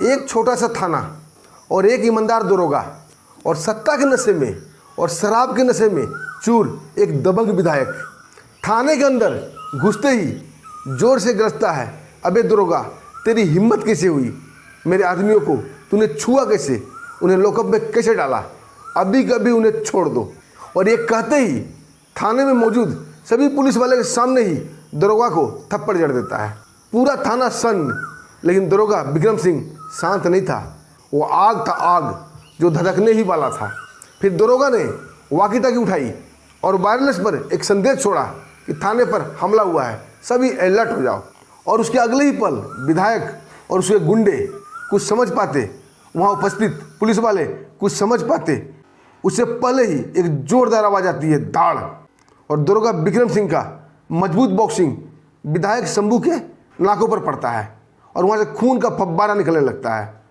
एक छोटा सा थाना और एक ईमानदार दरोगा और सत्ता के नशे में और शराब के नशे में चूर एक दबंग विधायक थाने के अंदर घुसते ही जोर से गरजता है, अबे दरोगा तेरी हिम्मत कैसे हुई, मेरे आदमियों को तूने छुआ कैसे, उन्हें लॉकअप में कैसे डाला, अभी कभी उन्हें छोड़ दो। और ये कहते ही थाने में मौजूद सभी पुलिस वाले के सामने ही दरोगा को थप्पड़ जड़ देता है। पूरा थाना सन्न, लेकिन दरोगा विक्रम सिंह शांत नहीं था। वो आग था, आग जो धधकने ही वाला था। फिर दरोगा ने वाकी टाकी उठाई और वायरलेस पर एक संदेश छोड़ा कि थाने पर हमला हुआ है, सभी अलर्ट हो जाओ। और उसके अगले ही पल विधायक और उसके गुंडे कुछ समझ पाते, वहाँ उपस्थित पुलिस वाले कुछ समझ पाते, उससे पहले ही एक जोरदार आवाज़ आती है, दाड़, और दरोगा विक्रम सिंह का मजबूत बॉक्सिंग विधायक शंभू के नाकों पर पड़ता है और वहाँ से खून का फव्वारा निकलने लगता है।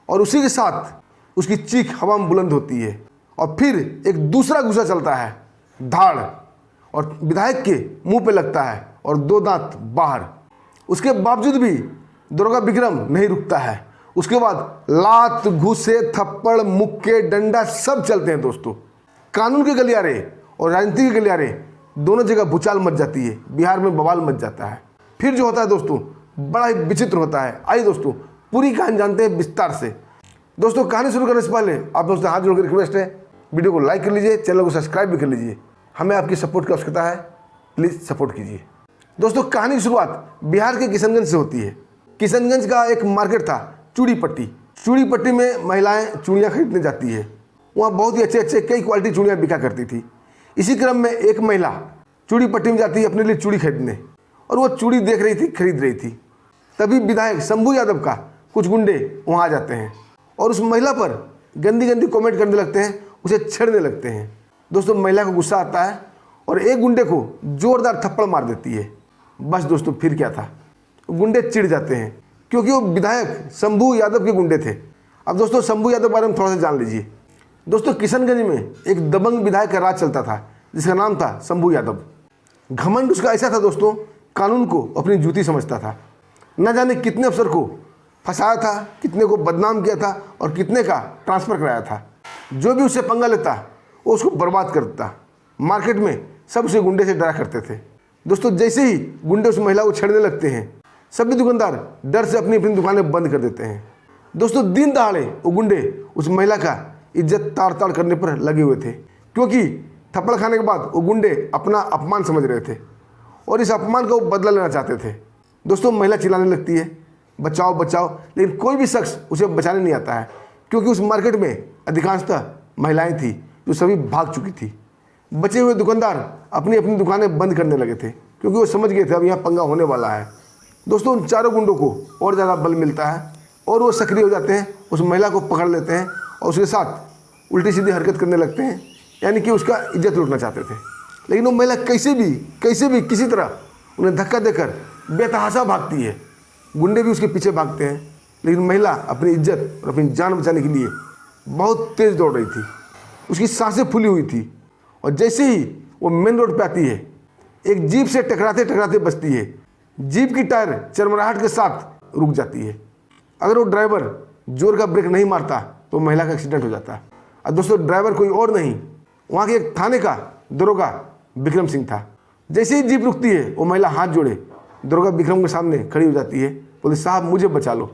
और उसी के साथ उसकी चीख हवा में बुलंद होती है और फिर एक दूसरा गुस्सा चलता है, धाड़, और विधायक के मुंह पे लगता है और 2 दांत बाहर। उसके बावजूद भी दरोगा विक्रम नहीं रुकता है। उसके बाद लात, घूसे, थप्पड़, मुक्के, डंडा सब चलते हैं दोस्तों। कानून के गलियारे और राजनीति के गलियारे दोनों जगह भूचाल मच जाती है, बिहार में बवाल मच जाता है। फिर जो होता है दोस्तों बड़ा ही विचित्र होता है। आइए दोस्तों पूरी कहानी जानते हैं विस्तार से। दोस्तों कहानी शुरू करने से पहले आप दोस्तों हाथ जोड़कर रिक्वेस्ट है, वीडियो को लाइक कर लीजिए, चैनल को सब्सक्राइब भी कर लीजिए। हमें आपकी सपोर्ट की आवश्यकता है, प्लीज़ सपोर्ट कीजिए। दोस्तों कहानी की शुरुआत बिहार के किशनगंज से होती है। किशनगंज का एक मार्केट था चूड़ी पट्टी। चूड़ी पट्टी में महिलाएं चूड़ियाँ खरीदने जाती है। वहाँ बहुत ही अच्छे अच्छे कई क्वालिटी चूड़ियाँ बिका करती थी। इसी क्रम में एक महिला चूड़ी पट्टी में जाती है अपने लिए चूड़ी खरीदने, और वो चूड़ी देख रही थी, खरीद रही थी। तभी विधायक शंभू यादव का कुछ गुंडे वहाँ आ जाते हैं और उस महिला पर गंदी गंदी कमेंट करने लगते हैं, उसे छेड़ने लगते हैं। दोस्तों महिला को गुस्सा आता है और एक गुंडे को जोरदार थप्पड़ मार देती है। बस दोस्तों फिर क्या था, गुंडे चिढ़ जाते हैं क्योंकि वो विधायक शंभू यादव के गुंडे थे। अब दोस्तों शंभू यादव के बारे में थोड़ा सा जान लीजिए। दोस्तों किशनगंज में एक दबंग विधायक का राज चलता था जिसका नाम था शंभू यादव। घमंड उसका ऐसा था दोस्तों, कानून को अपनी जूती समझता था। न जाने कितने अफसर को फंसाया था, कितने को बदनाम किया था और कितने का ट्रांसफ़र कराया था। जो भी उससे पंगा लेता वो उसको बर्बाद कर देता। मार्केट में सब उसे गुंडे से डरा करते थे। दोस्तों जैसे ही गुंडे उस महिला को छेड़ने लगते हैं, सभी दुकानदार डर से अपनी अपनी दुकानें बंद कर देते हैं। दोस्तों दिन दहाड़े वो गुंडे उस महिला का इज्जत ताड़ ताड़ करने पर लगे हुए थे, क्योंकि थप्पड़ खाने के बाद वो गुंडे अपना अपमान समझ रहे थे और इस अपमान का वो बदला लेना चाहते थे। दोस्तों महिला चिल्लाने लगती है, बचाओ बचाओ, लेकिन कोई भी शख्स उसे बचाने नहीं आता है, क्योंकि उस मार्केट में अधिकांशतः महिलाएं थी जो सभी भाग चुकी थी। बचे हुए दुकानदार अपनी अपनी दुकानें बंद करने लगे थे, क्योंकि वो समझ गए थे अब यहाँ पंगा होने वाला है। दोस्तों उन चारों गुंडों को और ज़्यादा बल मिलता है और वो सक्रिय हो जाते हैं, उस महिला को पकड़ लेते हैं और उसके साथ उल्टी सीधी हरकत करने लगते हैं, यानी कि उसका इज्जत लूटना चाहते थे। लेकिन वो महिला कैसे भी किसी तरह उन्हें धक्का देकर बेतहाशा भागती है। गुंडे भी उसके पीछे भागते हैं, लेकिन महिला अपनी इज्जत और अपनी जान बचाने के लिए बहुत तेज़ दौड़ रही थी। उसकी सांसें फूली हुई थी और जैसे ही वो मेन रोड पे आती है, एक जीप से टकराते टकराते बचती है। जीप की टायर चरमराहट के साथ रुक जाती है। अगर वो ड्राइवर जोर का ब्रेक नहीं मारता तो महिला का एक्सीडेंट हो जाता। और दोस्तों ड्राइवर कोई और नहीं, वहाँ के एक थाने का दरोगा विक्रम सिंह था। जैसे ही जीप रुकती है वो महिला हाथ जोड़े दरोगा विक्रम के सामने खड़ी हो जाती है, बोले साहब मुझे बचा लो,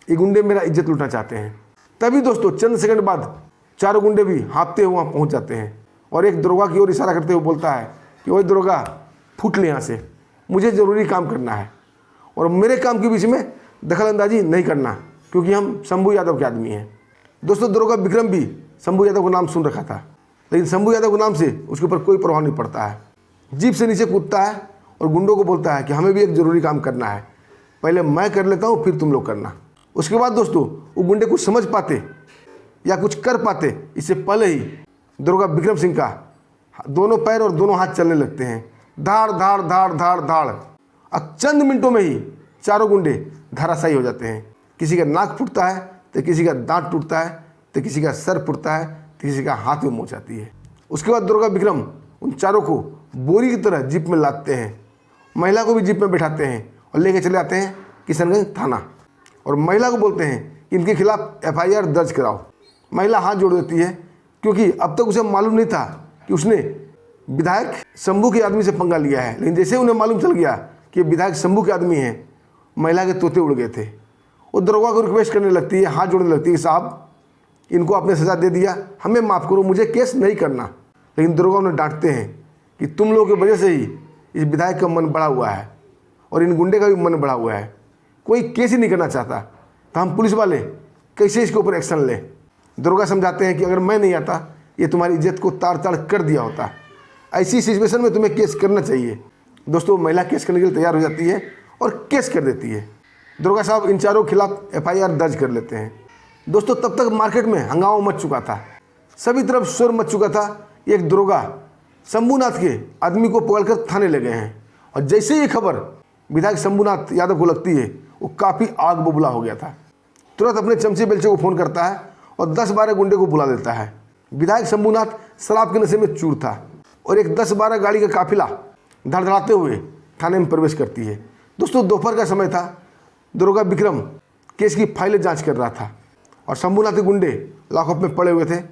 ये गुंडे मेरा इज्जत लूटना चाहते हैं। तभी दोस्तों चंद सेकंड बाद चारों गुंडे भी हाँफते हुए वहाँ पहुँच जाते हैं और एक दरोगा की ओर इशारा करते हुए बोलता है कि वही दरोगा फूट ले यहाँ से, मुझे ज़रूरी काम करना है और मेरे काम के बीच में दखल अंदाजी नहीं करना, क्योंकि हम शंभू यादव के आदमी हैं। दोस्तों दरोगा विक्रम भी शंभू यादव का नाम सुन रखा था, लेकिन शंभू यादव के नाम से उसके ऊपर कोई प्रभाव नहीं पड़ता है। जीप से नीचे कूदता है और गुंडों को बोलता है कि हमें भी एक ज़रूरी काम करना है, पहले मैं कर लेता हूँ फिर तुम लोग करना। उसके बाद दोस्तों वो गुंडे कुछ समझ पाते या कुछ कर पाते, इससे पहले ही दरोगा विक्रम सिंह का दोनों पैर और दोनों हाथ चलने लगते हैं, धाड़ धाड़ धाड़ धाड़ धाड़। अब चंद मिनटों में ही चारों गुंडे धराशायी हो जाते हैं। किसी का नाक फूटता है तो किसी का दांत टूटता है तो किसी का सर फूटता है तो किसी का हाथ में मोच आती है। उसके बाद दरोगा विक्रम उन चारों को बोरी की तरह जीप में लादते हैं, महिला को भी जीप में बैठाते हैं और लेके चले आते हैं किशनगंज थाना। और महिला को बोलते हैं इनके खिलाफ एफआईआर दर्ज कराओ। महिला हाथ जोड़ देती है क्योंकि अब तक उसे मालूम नहीं था कि उसने विधायक शंभू के आदमी से पंगा लिया है, लेकिन जैसे उन्हें मालूम चल गया कि विधायक शंभू के आदमी हैं, महिला के तोते उड़ गए थे। वो दरोगा को रिक्वेस्ट करने लगती है, हाथ जोड़ने लगती है, साहब इनको आपने सज़ा दे दिया, हमें माफ़ करो, मुझे केस नहीं करना। लेकिन दरोगा उन्हें डांटते हैं कि तुम लोगों की वजह से ही इस विधायक का मन बढ़ा हुआ है और इन गुंडे का भी मन बढ़ा हुआ है, कोई केस ही नहीं करना चाहता, तो हम पुलिस वाले कैसे इसके ऊपर एक्शन लें। दरोगा समझाते हैं कि अगर मैं नहीं आता ये तुम्हारी इज्जत को ताड़ ताड़ कर दिया होता, ऐसी सिचुएशन में तुम्हें केस करना चाहिए। दोस्तों महिला केस करने के लिए तैयार हो जाती है और केस कर देती है। दरोगा साहब इन चारों के खिलाफ एफआईआर दर्ज कर लेते हैं। दोस्तों तब तक मार्केट में हंगामा मच चुका था, सभी तरफ शोर मच चुका था। एक दरोगा शंभूनाथ के आदमी को पकड़कर थाने ले गए हैं और जैसे ही खबर विधायक शंभूनाथ यादव को लगती है वो काफ़ी आग बबूला हो गया था। तुरंत अपने चमचे बेलचे को फ़ोन करता है और 10-12 गुंडे को बुला देता है। विधायक शंभूनाथ शराब के नशे में चूर था और एक 10-12 गाड़ी का काफिला धड़धड़ाते हुए थाने में प्रवेश करती है। दोस्तों दोपहर का समय था, दरोगा विक्रम केस की फाइलें जांच कर रहा था और शंभूनाथ के गुंडे लॉकअप में पड़े हुए थे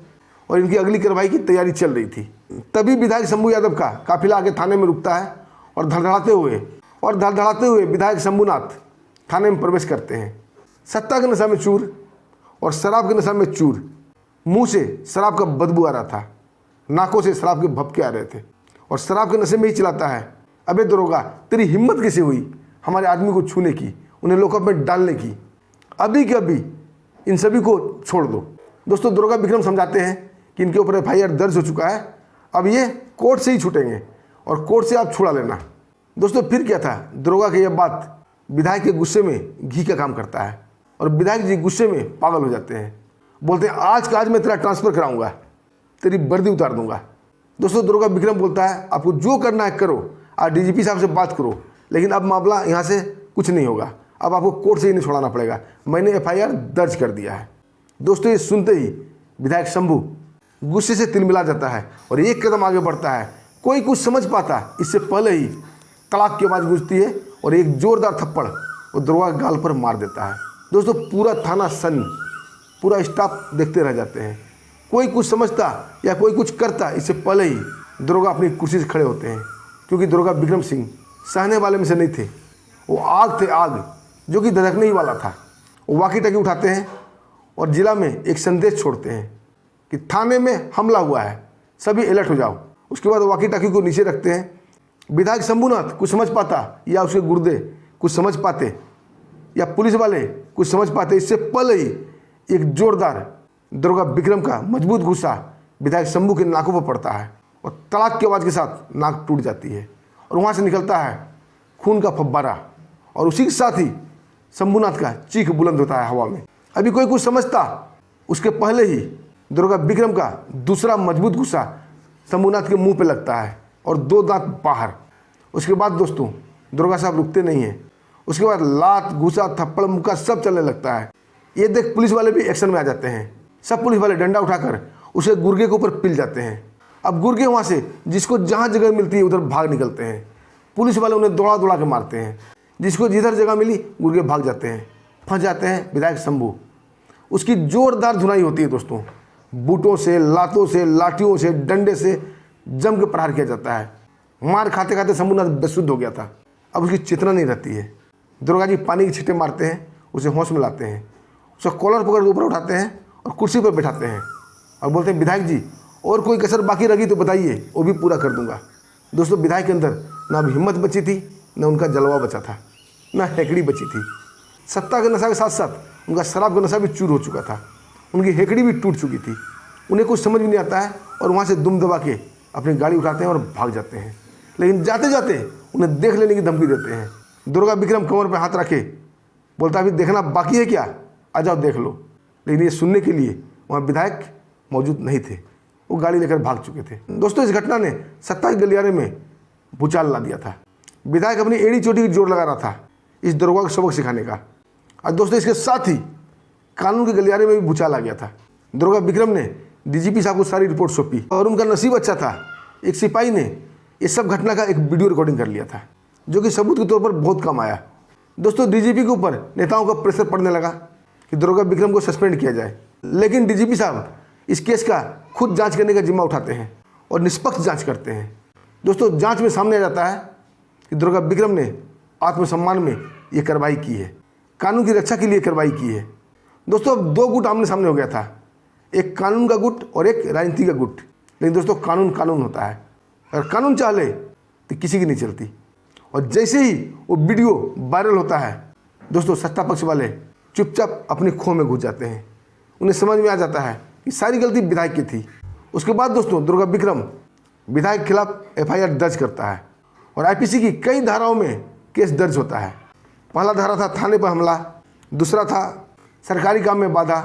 और इनकी अगली कार्रवाई की तैयारी चल रही थी। तभी विधायक शंभू यादव का काफिला आगे थाने में रुकता है और धड़धड़ाते हुए विधायक शंभूनाथ थाने में प्रवेश करते हैं। सत्ता के नशा में चूर और शराब के नशा में चूर, मुंह से शराब का बदबू आ रहा था, नाकों से शराब के भपके आ रहे थे और शराब के नशे में ही चिल्लाता है, अबे दरोगा तेरी हिम्मत कैसे हुई हमारे आदमी को छूने की, उन्हें लॉकअप में डालने की, अभी के अभी इन सभी को छोड़ दो। दोस्तों दरोगा विक्रम समझाते हैं कि इनके ऊपर एफआईआर दर्ज हो चुका है, अब ये कोर्ट से ही छूटेंगे और कोर्ट से आप छुड़ा लेना। दोस्तों फिर क्या था, दरोगा की यह बात विधायक के गुस्से में घी का काम करता है और विधायक जी गुस्से में पागल हो जाते हैं। बोलते हैं आज का आज मैं तेरा ट्रांसफ़र कराऊंगा, तेरी वर्दी उतार दूंगा। दोस्तों दरोगा विक्रम बोलता है आपको जो करना है करो, आप डीजीपी साहब से बात करो, लेकिन अब मामला यहाँ से कुछ नहीं होगा, अब आपको कोर्ट से ही नहीं छोड़ाना पड़ेगा, मैंने एफआईआर दर्ज कर दिया है। दोस्तों ये सुनते ही विधायक शंभू गुस्से से तिलमिला जाता है और एक कदम आगे बढ़ता है। कोई कुछ समझ पाता इससे पहले ही तड़ाक की आवाज़ गूंजती है और एक जोरदार थप्पड़ वो दरोगा के गाल पर मार देता है। दोस्तों पूरा थाना सन्न, पूरा स्टाफ देखते रह जाते हैं। कोई कुछ समझता या कोई कुछ करता इससे पहले ही दरोगा अपनी कुर्सी से खड़े होते हैं, क्योंकि दरोगा विक्रम सिंह सहने वाले में से नहीं थे, वो आग थे, आग जो कि धधकने ही वाला था। वो वाकी टाकी उठाते हैं और जिला में एक संदेश छोड़ते हैं कि थाने में हमला हुआ है, सभी अलर्ट हो जाओ। उसके बाद वाकी टाकी को नीचे रखते हैं। विधायक शंभूनाथ कुछ समझ पाता या उसके गुर्दे कुछ समझ पाते या पुलिस वाले कुछ समझ पाते, इससे पहले ही एक जोरदार दरोगा विक्रम का मजबूत गुस्सा विधायक शंभू के नाकों पर पड़ता है और तड़ाक की आवाज़ के साथ नाक टूट जाती है और वहाँ से निकलता है खून का फव्वारा और उसी के साथ ही शंभूनाथ का चीख बुलंद होता है हवा में। अभी कोई कुछ समझता उसके पहले ही दरोगा विक्रम का दूसरा मजबूत गुस्सा शंभूनाथ के मुंह पे लगता है और 2 दांत बाहर। उसके बाद दोस्तों दरोगा साहब रुकते नहीं हैं, उसके बाद लात घूसा थप्पड़ मुक्का सब चलने लगता है। ये देख पुलिस वाले भी एक्शन में आ जाते हैं। सब पुलिस वाले डंडा उठाकर उसे गुर्गे के ऊपर पिल जाते हैं। अब गुर्गे वहाँ से जिसको जहाँ जगह मिलती है उधर भाग निकलते हैं। पुलिस वाले उन्हें दौड़ा दौड़ा के मारते हैं, जिसको जिधर जगह मिली गुर्गे भाग जाते हैं। फंस जाते हैं विधायक शंभू। उसकी जोरदार धुनाई होती है दोस्तों, बूटों से, लातों से, लाठियों से, डंडे से जम के प्रहार किया जाता है। मार खाते खाते शंभूनाथ बेसुध हो गया था, अब उसकी चेतना नहीं रहती है। दरोगा जी पानी की छींटे मारते हैं, उसे होश में लाते हैं, उसका कॉलर पकड़ के ऊपर उठाते हैं और कुर्सी पर बैठाते हैं और बोलते हैं विधायक जी और कोई कसर बाकी रही तो बताइए, वो भी पूरा कर दूंगा। दोस्तों विधायक के अंदर ना अब हिम्मत बची थी, न उनका जलवा बचा था, न हेकड़ी बची थी। सत्ता के नशा के साथ साथ उनका शराब का नशा भी चूर हो चुका था, उनकी हेकड़ी भी टूट चुकी थी। उन्हें कुछ समझ भी नहीं आता है और वहाँ से दुम दबा के अपनी गाड़ी उठाते हैं और भाग जाते हैं। लेकिन जाते जाते उन्हें देख लेने की धमकी देते हैं। दरोगा विक्रम कमर पर हाथ रखे बोलता अभी देखना बाकी है क्या, आ जाओ देख लो। लेकिन ये सुनने के लिए वहाँ विधायक मौजूद नहीं थे, वो गाड़ी लेकर भाग चुके थे। दोस्तों इस घटना ने सत्ता के गलियारे में भूचाल ला दिया था। विधायक अपनी एड़ी चोटी की जोर लगा रहा था इस दरोगा को सबक सिखाने का, और दोस्तों इसके साथ ही कानून के गलियारे में भी भूचाल आ गया था। दरोगा विक्रम ने डीजीपी साहब को सारी रिपोर्ट सौंपी और उनका नसीब अच्छा था, एक सिपाही ने इस सब घटना का एक वीडियो रिकॉर्डिंग कर लिया था, जो कि सबूत के तौर पर बहुत काम आया। दोस्तों डीजीपी के ऊपर नेताओं का प्रेशर पड़ने लगा कि दरोगा विक्रम को सस्पेंड किया जाए, लेकिन डीजीपी साहब इस केस का खुद जांच करने का जिम्मा उठाते हैं और निष्पक्ष जांच करते हैं। दोस्तों, जांच में सामने आ जाता है कि दरोगा विक्रम ने आत्मसम्मान में ये कार्रवाई की है, कानून की रक्षा के लिए कार्रवाई की है। दोस्तों, अब दो गुट आमने सामने हो गया था, एक कानून का गुट और एक राजनीति का गुट। लेकिन दोस्तों, कानून कानून होता है, अगर कानून चाह ले तो किसी की नहीं चलती। और जैसे ही वो वीडियो वायरल होता है दोस्तों, सत्ता पक्ष वाले चुपचाप अपनी खो में घुस जाते हैं। उन्हें समझ में आ जाता है कि सारी गलती विधायक की थी। उसके बाद दोस्तों, दरोगा विक्रम विधायक के खिलाफ एफआईआर दर्ज करता है और आईपीसी की कई धाराओं में केस दर्ज होता है। पहला धारा था थाने पर हमला, दूसरा था सरकारी काम में बाधा,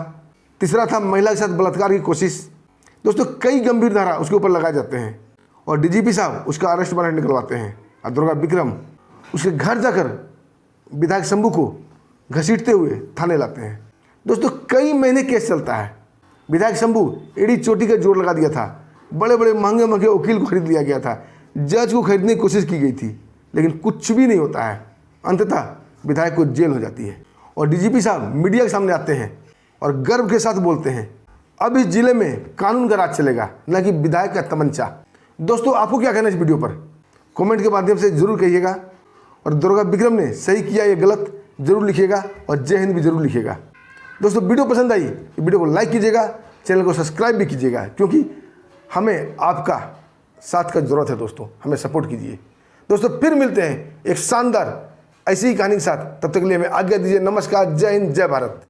तीसरा था महिला के साथ बलात्कार की कोशिश। दोस्तों, कई गंभीर धारा उसके ऊपर लगाए जाते हैं और डीजीपी साहब उसका अरेस्ट वारंट निकलवाते हैं और दरोगा विक्रम उसके घर जाकर विधायक शंभू को घसीटते हुए थाने लाते हैं। दोस्तों, कई महीने केस चलता है। विधायक शंभू एड़ी चोटी का जोर लगा दिया था, बड़े बड़े महंगे महंगे वकील को खरीद लिया गया था, जज को खरीदने की कोशिश की गई थी, लेकिन कुछ भी नहीं होता है। अंततः विधायक को जेल हो जाती है और डीजीपी साहब मीडिया के सामने आते हैं और गर्व के साथ बोलते हैं, अब इस जिले में कानून का राज चलेगा, न कि विधायक का तमंचा। दोस्तों, आपको क्या कहना है इस वीडियो पर? कमेंट के माध्यम से जरूर कहिएगा और दरोगा विक्रम ने सही किया या गलत जरूर लिखिएगा और जय हिंद भी जरूर लिखिएगा। दोस्तों, वीडियो पसंद आई तो वीडियो को लाइक कीजिएगा, चैनल को सब्सक्राइब भी कीजिएगा, क्योंकि हमें आपका साथ का ज़रूरत है। दोस्तों, हमें सपोर्ट कीजिए। दोस्तों, फिर मिलते हैं एक शानदार ऐसी ही कहानी के साथ। तब तक के लिए हमें आज्ञा दीजिए। नमस्कार, जय हिंद, जय भारत।